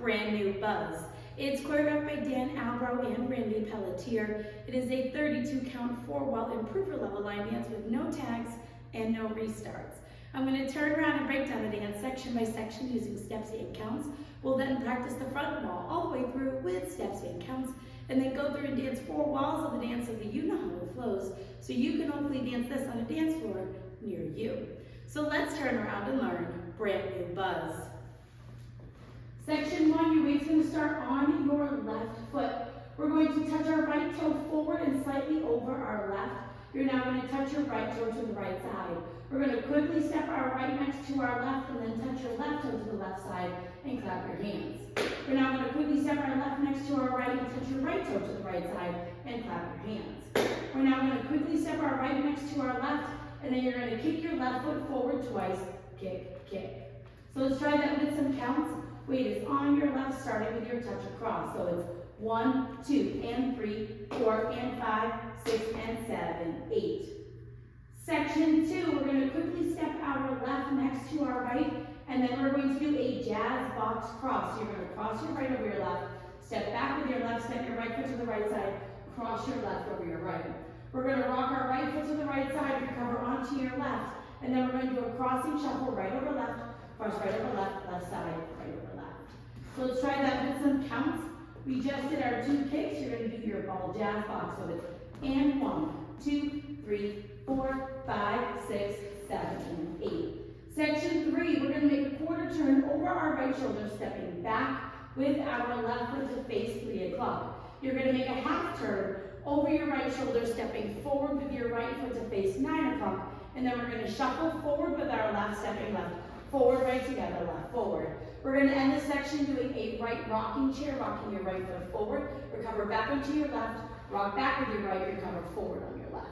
Brand New Buzz. It's choreographed by Dan Albro and Randy Pelletier. It is a 32 count 4-wall improver level line dance with no tags and no restarts. I'm going to turn around and break down the dance section by section using steps and counts. We'll then practice the front wall all the way through with steps and counts, and then go through and dance 4 walls of the dance so that you know how it flows, so you can hopefully dance this on a dance floor near you. So let's turn around and learn Brand New Buzz. Section 1, your weight's going to start on your left foot. We're going to touch our right toe forward and slightly over our left. You're now going to touch your right toe to the right side. We're going to quickly step our right next to our left and then touch your left toe to the left side and clap your hands. We're now going to quickly step our left next to our right and touch your right toe to the right side and clap your hands. We're now going to quickly step our right next to our left, and then you're going to kick your left foot forward twice, kick, kick. So let's try that with some counts. Weight is on your left, starting with your touch across. So it's 1, 2, and 3, 4, and 5, 6, and 7, 8. Section 2, we're going to quickly step our left next to our right, and then we're going to do a jazz box cross. You're going to cross your right over your left, step back with your left, step your right foot to the right side, cross your left over your right. We're going to rock our right foot to the right side, recover onto your left, and then we're going to do a crossing shuffle, right over left, cross right over left, left side, right over left. So let's try that with some counts. We just did our 2 kicks. You're going to do your ball jazz box. So it's and 1, 2, 3, 4, 5, 6, 7, and 8. Section 3, we're going to make a quarter turn over our right shoulder, stepping back with our left foot to face 3 o'clock. You're going to make a half turn over your right shoulder, stepping forward with your right foot to face 9 o'clock. And then we're going to shuffle forward with our left, stepping left. Forward, right together, left, forward. We're going to end this section doing a right rocking chair, rocking your right foot forward, recover back onto your left, rock back with your right, recover forward on your left.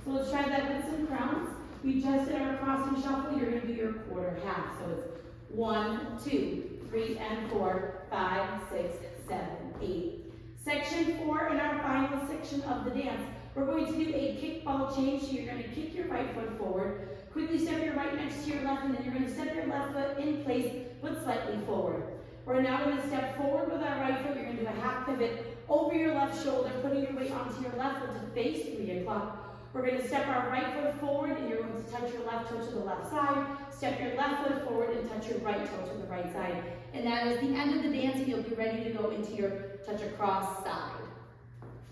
So let's try that with some crowns. We just did our crossing shuffle. You're going to do your quarter half. So it's 1, 2, 3, and 4, 5, 6, 7, 8. Section 4, in our final section of the dance, we're going to do a kickball change. So you're going to kick your right foot forward, quickly step your right next to your left, and then you're going to step your left foot in place, but slightly forward. We're now going to step forward with our right foot. You're going to do a half pivot over your left shoulder, putting your weight onto your left foot to face 3 o'clock. We're going to step our right foot forward, and you're going to touch your left toe to the left side, step your left foot forward, and touch your right toe to the right side. And that is the end of the dance, and you'll be ready to go into your touch across side.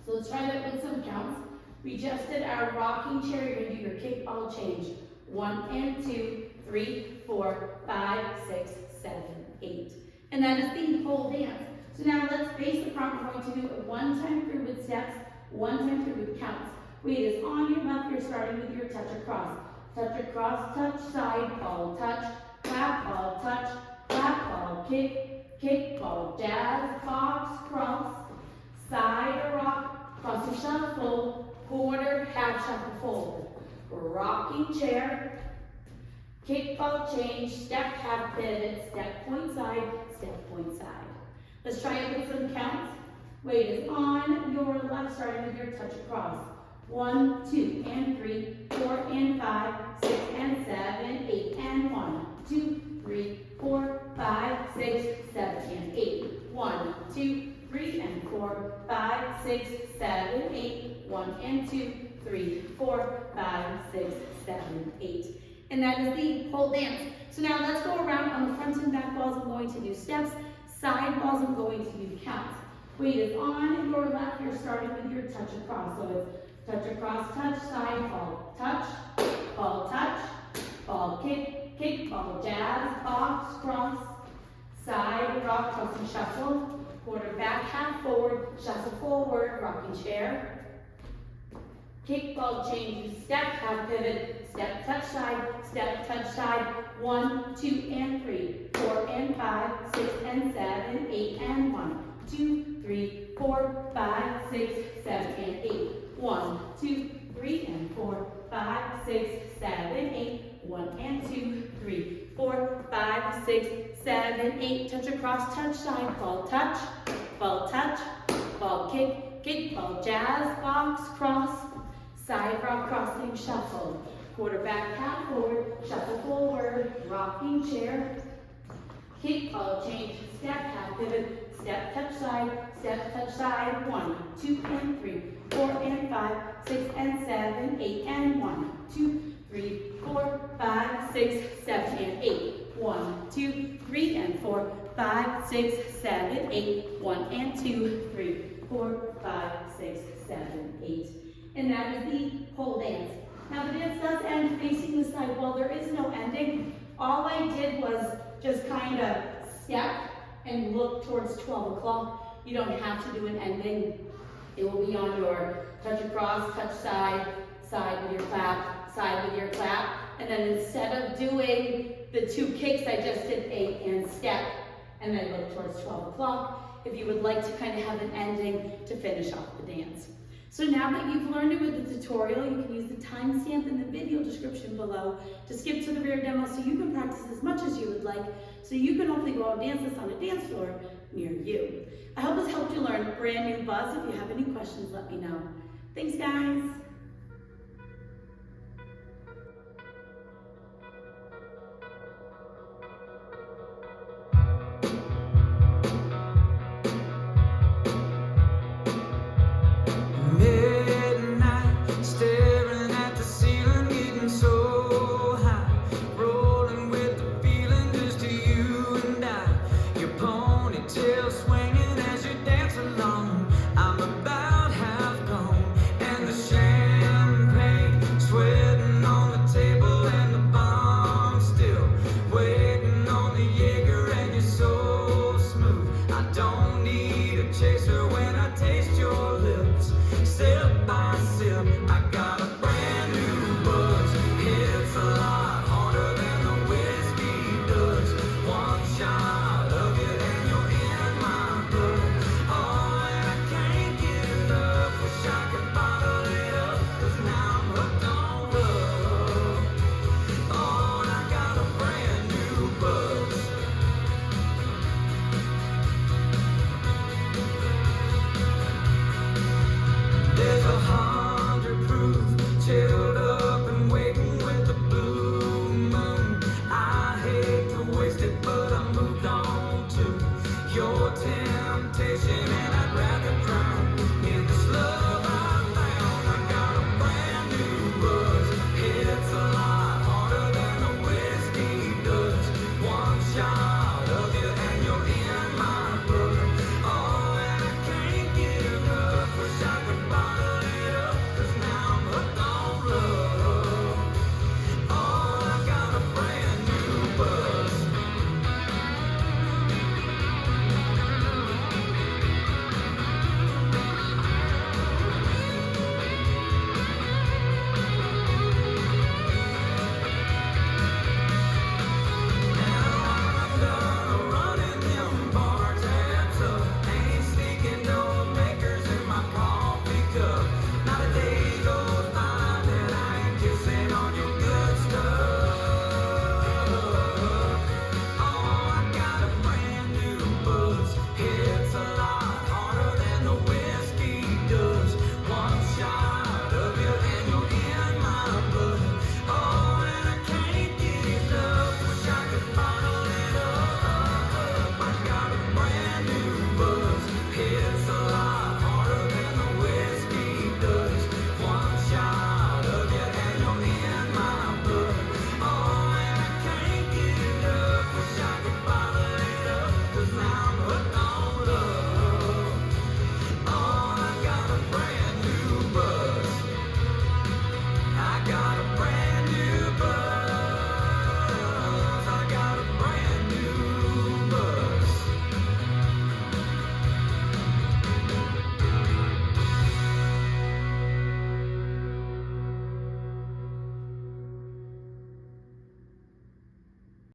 So let's try that with some counts. We just did our rocking chair. You're going to do your kickball change. 1 and 2, 3, 4, 5, 6, 7, 8. And that is the whole dance. So now let's face the front. We're going to do it 1 time through with steps, 1 time through with counts. Weight is on your left. You're starting with your touch across. Touch across, touch side, ball, touch, clap, ball, touch, clap, ball, kick, kick, ball, jazz, box, cross, side, rock, crossing shuffle, quarter, half shuffle forward. Rocking chair, kickball change, step, half pivot, step, point side, step, point side. Let's try it with some counts. Weight is on your left, starting with your touch across. 1, 2, and 3, 4, and 5, 6, and 7, 8, and 1, 2, 3, 4, 5, 6, 7, and 8. 1, 2, 3, and 4, 5, 6, 7, 8, 1, and 2, 3, 4, 5, 6, 7, 8. And that is the whole dance. So now let's go around on the front and back balls. I'm going to do steps. Side balls, I'm going to do counts. Weight is on your left. You're starting with your touch across. So it's touch across, touch, side, ball, touch, ball, kick, kick, ball, jazz, box, cross, side, rock, crossing shuffle, quarter back, half forward, shuffle forward, rocking chair. Kickball change, step, half pivot, step, touch side, step, touch side, 1, 2, and 3, 4, and 5, 6, and 7, 8, and 1, 2, 3, 4, 5, 6, 7, and 8. 1, 2, 3, and 4, 5, 6, 7, 8, 1, and 2, 3, 4, 5, 6, 7, 8. Touch across, touch side, ball, touch, ball, kick, kick, ball, jazz, box, cross, side rock, crossing, shuffle, quarter back, half forward, shuffle forward, rocking chair, kick, follow, change, step, half pivot, step, touch side, 1, 2, and 3, 4, and 5, 6, and 7, 8, and 1, 2, 3, 4, 5, 6, 7, and 8, 1, 2, 3, and 4, 5, 6, 7, 8, 1, and 2, 3, 4, 5, 6, 7, 8. And that is the pole dance. Now the dance does end facing the side. While there is no ending, all I did was just kind of step and look towards 12 o'clock. You don't have to do an ending. It will be on your touch across, touch side, side with your clap, side with your clap. And then instead of doing the 2 kicks, I just did 8 and step, and then look towards 12 o'clock. If you would like to kind of have an ending to finish off the dance. So now that you've learned it with the tutorial, you can use the timestamp in the video description below to skip to the rear demo so you can practice as much as you would like, so you can hopefully go out and dance this on a dance floor near you. I hope this helped you learn a brand new buzz. If you have any questions, let me know. Thanks, guys.